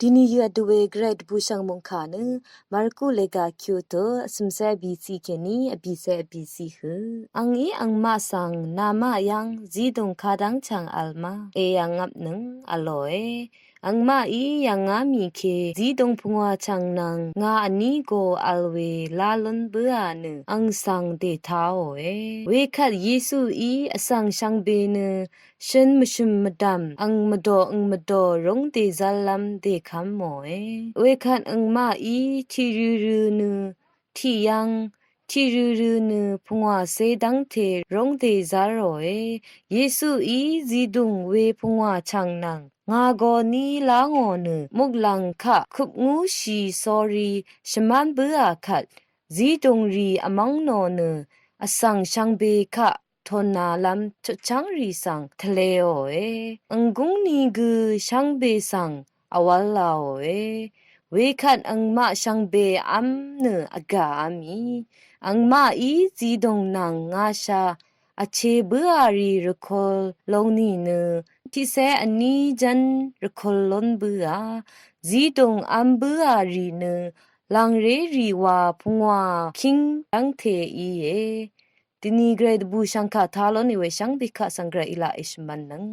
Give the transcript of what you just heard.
ဒီနီရဒဝေဂရက်ဘူရှန်မုန်ခါနမာကုလေကာကျူတိုစမ်ဆဲဘီစီကနီအဘီဆဲအဘီစီဟအန်အီအန်မဆန်နာမယန်ဇီဒုံခါဒန်းချန်အလ်မာအေယငပ်နံအလောအေအန်မအီယငါမီခေဇီဒုံဖုံဝါချန်နန်ငါအနီကိုအလ်ဝေလာလွန်ဘူအာနအန်ဆန်ဒေတာအိုအေဝေခတ်ယေစုအီအဆန်ရှန်ဘေနရှင်မရှမဒမ်အန်မဒေါအန်မဒေါရုံတေဇလမ်ဒေခမ်မောเวคันอังมาอีทีรูรูนูที่ยังทีรูรูนูพงว่าเซดังเทร้องเดซาโรเยซูอีจีดุงเวพงว่าชังนังงาโกนีลางอนูมุกลังคะคุบงูชีสอรีชมันเบือคัดจีดุงรีอมังโนนูอสังชังเบคะทนนาลัมชุชังรีสังทะเลโออังกุงนีกือชังเบสังอวัลลาโอเวคันอังมาชังเบอัมเนอากาอามีอังมาอีจีดงนางงาชาอเชเบอารีรคอลลงนี่เนที่แซอันนี้จันรคอลลนเบือจีดงอัมเบือารีเนลังเรรีวาพงวาคิงตังเทอีตินีเกรดบูชังคาทาลอนิเวชังบิคะสังเกรอิลาอิชมันนัง